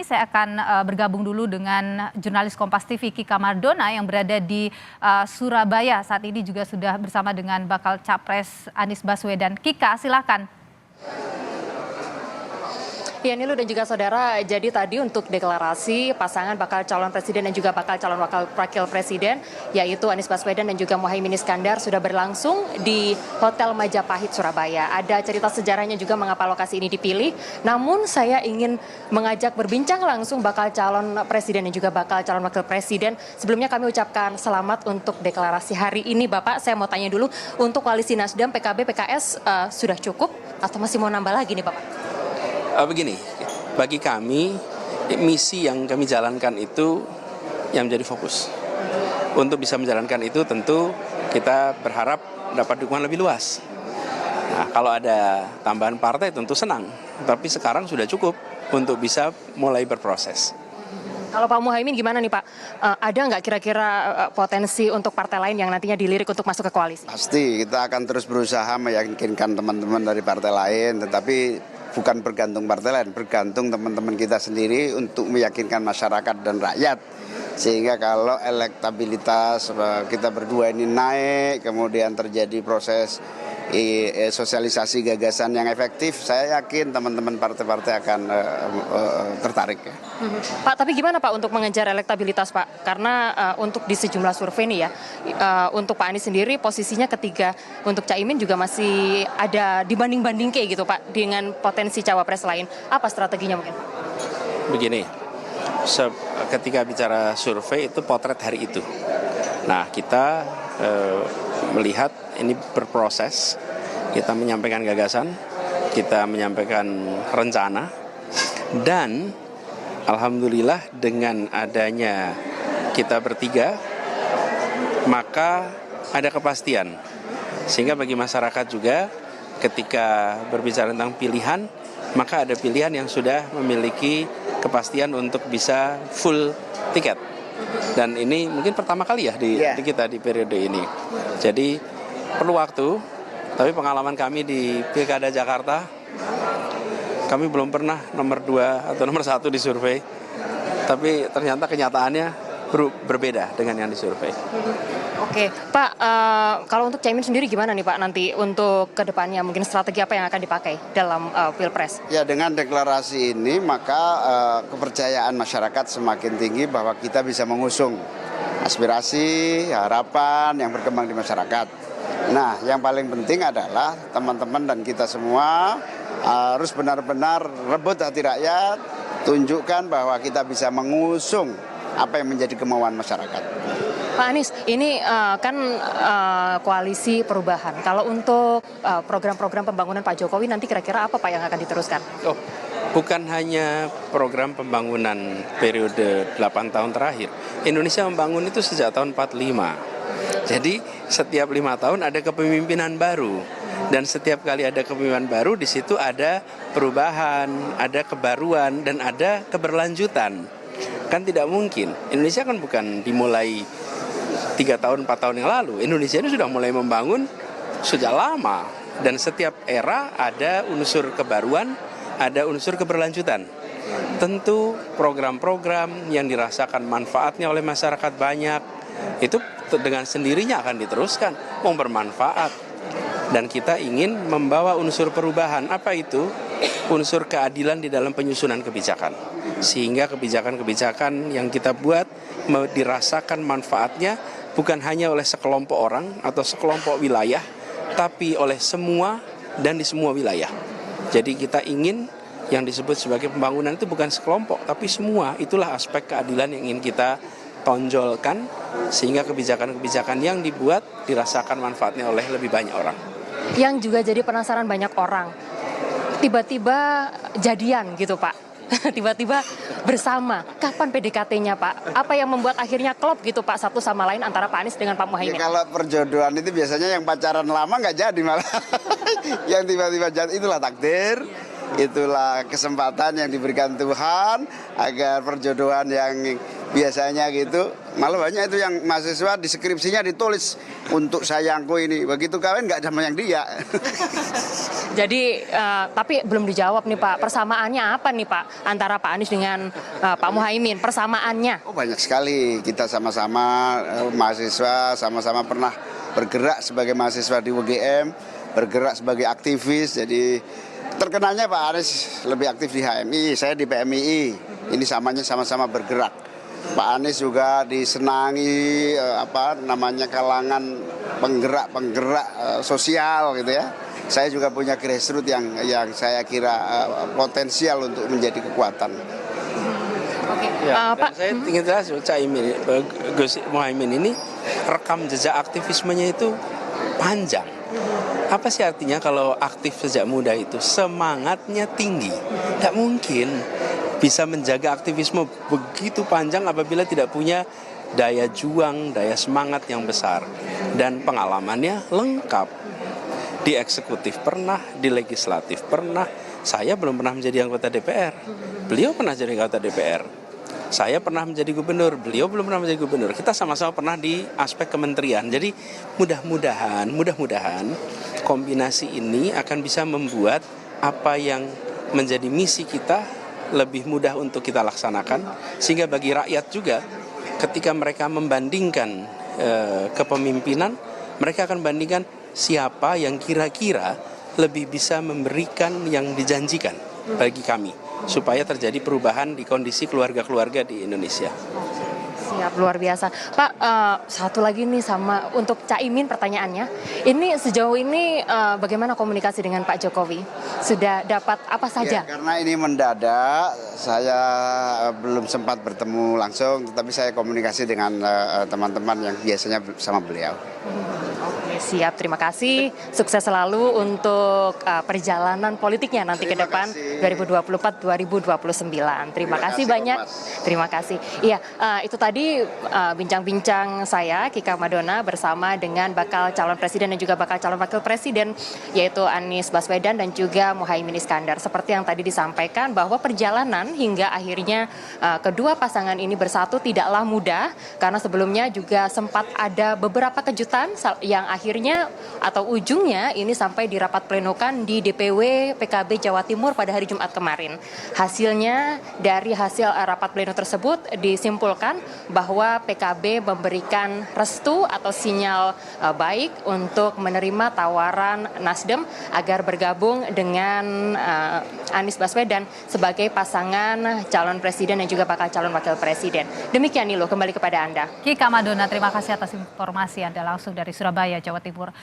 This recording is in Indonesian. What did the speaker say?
Saya akan bergabung dulu dengan jurnalis Kompas TV Kika Mardona yang berada di Surabaya. Saat ini juga sudah bersama dengan bakal capres Anies Baswedan. Kika, silakan. Ya, Nilu dan juga saudara, jadi tadi untuk deklarasi pasangan bakal calon presiden dan juga bakal calon wakil presiden, yaitu Anies Baswedan dan juga Muhaimin Iskandar sudah berlangsung di Hotel Majapahit, Surabaya. Ada cerita sejarahnya juga mengapa lokasi ini dipilih, namun saya ingin mengajak berbincang langsung bakal calon presiden dan juga bakal calon wakil presiden. Sebelumnya kami ucapkan selamat untuk deklarasi hari ini, Bapak. Saya mau tanya dulu, untuk koalisi Nasdem, PKB, PKS sudah cukup atau masih mau nambah lagi nih, Bapak? Begini, bagi kami misi yang kami jalankan itu yang menjadi fokus. Untuk bisa menjalankan itu tentu kita berharap dapat dukungan lebih luas. Nah, kalau ada tambahan partai tentu senang, tapi sekarang sudah cukup untuk bisa mulai berproses. Kalau Pak Muhaimin gimana nih Pak? Ada nggak kira-kira potensi untuk partai lain yang nantinya dilirik untuk masuk ke koalisi? Pasti kita akan terus berusaha meyakinkan teman-teman dari partai lain, tetapi bukan bergantung partai lain, bergantung teman-teman kita sendiri untuk meyakinkan masyarakat dan rakyat. Sehingga kalau elektabilitas kita berdua ini naik, kemudian terjadi proses sosialisasi gagasan yang efektif, saya yakin teman-teman partai-partai akan tertarik. Ya. Pak, tapi gimana Pak untuk mengejar elektabilitas Pak? Karena untuk di sejumlah survei nih ya, untuk Pak Anies sendiri posisinya ketiga, untuk Caimin juga masih ada dibanding-banding kayak gitu Pak, dengan potensi cawapres lain. Apa strateginya mungkin Pak? Begini, ketika bicara survei itu potret hari itu. Nah, kita melihat ini berproses, kita menyampaikan gagasan, kita menyampaikan rencana, dan alhamdulillah dengan adanya kita bertiga, maka ada kepastian. Sehingga bagi masyarakat juga ketika berbicara tentang pilihan, maka ada pilihan yang sudah memiliki kepastian untuk bisa full tiket. Dan ini mungkin pertama kali ya di kita di periode ini. Jadi perlu waktu, tapi pengalaman kami di Pilkada Jakarta, kami belum pernah nomor 2 atau nomor 1 di survei. Tapi ternyata kenyataannya berbeda dengan yang disurvei. Oke, Pak, kalau untuk Caimin sendiri gimana nih Pak nanti untuk kedepannya, mungkin strategi apa yang akan dipakai dalam Pilpres? Ya, dengan deklarasi ini maka kepercayaan masyarakat semakin tinggi bahwa kita bisa mengusung aspirasi, harapan yang berkembang di masyarakat. Nah, yang paling penting adalah teman-teman dan kita semua harus benar-benar rebut hati rakyat, tunjukkan bahwa kita bisa mengusung apa yang menjadi kemauan masyarakat. Pak Anies, ini kan koalisi perubahan. Kalau untuk program-program pembangunan Pak Jokowi nanti kira-kira apa Pak yang akan diteruskan? Oh, bukan hanya program pembangunan periode 8 tahun terakhir. Indonesia membangun itu sejak tahun 45. Jadi setiap 5 tahun ada kepemimpinan baru. Dan setiap kali ada kepemimpinan baru, di situ ada perubahan, ada kebaruan, dan ada keberlanjutan. Kan tidak mungkin. Indonesia kan bukan dimulai 3 tahun, 4 tahun yang lalu. Indonesia ini sudah mulai membangun sejak lama. Dan setiap era ada unsur kebaruan, ada unsur keberlanjutan. Tentu program-program yang dirasakan manfaatnya oleh masyarakat banyak, itu dengan sendirinya akan diteruskan, mau bermanfaat. Dan kita ingin membawa unsur perubahan. Apa itu? Unsur keadilan di dalam penyusunan kebijakan. Sehingga kebijakan-kebijakan yang kita buat dirasakan manfaatnya bukan hanya oleh sekelompok orang atau sekelompok wilayah, tapi oleh semua dan di semua wilayah. Jadi kita ingin yang disebut sebagai pembangunan itu bukan sekelompok, tapi semua. Itulah aspek keadilan yang ingin kita tonjolkan, sehingga kebijakan-kebijakan yang dibuat dirasakan manfaatnya oleh lebih banyak orang. Yang juga jadi penasaran banyak orang, tiba-tiba jadian gitu Pak. Tiba-tiba bersama. Kapan PDKT-nya Pak? Apa yang membuat akhirnya klop gitu Pak satu sama lain antara Pak Anies dengan Pak Muhaimin? Ya, kalau perjodohan itu biasanya yang pacaran lama nggak jadi malah. Yang tiba-tiba jadi, itulah takdir. Itulah kesempatan yang diberikan Tuhan agar perjodohan yang biasanya gitu. Malah banyak itu yang mahasiswa di skripsinya ditulis untuk sayangku ini. Begitu kawin nggak sama yang dia. Jadi tapi belum dijawab nih Pak, persamaannya apa nih Pak antara Pak Anies dengan Pak Muhaimin, persamaannya? Oh banyak sekali, kita sama-sama mahasiswa, sama-sama pernah bergerak sebagai mahasiswa di UGM, bergerak sebagai aktivis, jadi terkenalnya Pak Anies lebih aktif di HMI, saya di PMII, ini sama-sama bergerak. Pak Anies juga disenangi kalangan penggerak sosial gitu ya. Saya juga punya grassroots yang saya kira potensial untuk menjadi kekuatan. Oke, Ya, Pak. dan saya ingin jelas, Gus Muhaimin ini rekam jejak aktivismenya itu panjang. Apa sih artinya kalau aktif sejak muda itu? Semangatnya tinggi. Tidak mungkin bisa menjaga aktivisme begitu panjang apabila tidak punya daya juang, daya semangat yang besar. Dan pengalamannya lengkap. Di eksekutif pernah, di legislatif pernah. Saya belum pernah menjadi anggota DPR. Beliau pernah jadi anggota DPR. Saya pernah menjadi gubernur, beliau belum pernah menjadi gubernur. Kita sama-sama pernah di aspek kementerian. Jadi mudah-mudahan kombinasi ini akan bisa membuat apa yang menjadi misi kita lebih mudah untuk kita laksanakan. Sehingga bagi rakyat juga ketika mereka membandingkan kepemimpinan, mereka akan bandingkan siapa yang kira-kira lebih bisa memberikan yang dijanjikan bagi kami supaya terjadi perubahan di kondisi keluarga-keluarga di Indonesia. Siap, luar biasa. Pak, satu lagi nih sama untuk Caimin pertanyaannya. Ini sejauh ini bagaimana komunikasi dengan Pak Jokowi? Sudah dapat apa saja? Ya, karena ini mendadak, saya belum sempat bertemu langsung, tetapi saya komunikasi dengan teman-teman yang biasanya sama beliau. Oke, siap. Terima kasih. Sukses selalu untuk perjalanan politiknya nanti ke depan 2024-2029. Terima kasih banyak. Terima kasih. Iya, itu tadi bincang-bincang saya Kika Madona bersama dengan bakal calon presiden dan juga bakal calon wakil presiden yaitu Anies Baswedan dan juga Muhaimin Iskandar. Seperti yang tadi disampaikan bahwa perjalanan hingga akhirnya kedua pasangan ini bersatu tidaklah mudah karena sebelumnya juga sempat ada beberapa kejutan yang akhirnya atau ujungnya ini sampai di rapat plenokan di DPW PKB Jawa Timur pada hari Jumat kemarin. Hasilnya dari hasil rapat pleno tersebut disimpulkan bahwa PKB memberikan restu atau sinyal baik untuk menerima tawaran Nasdem agar bergabung dengan Anies Baswedan sebagai pasangan calon presiden dan juga bakal calon wakil presiden. Demikian Nilo, kembali kepada Anda. Kika Madona, terima kasih atas informasi Anda langsung dari Surabaya, Jawa Timur.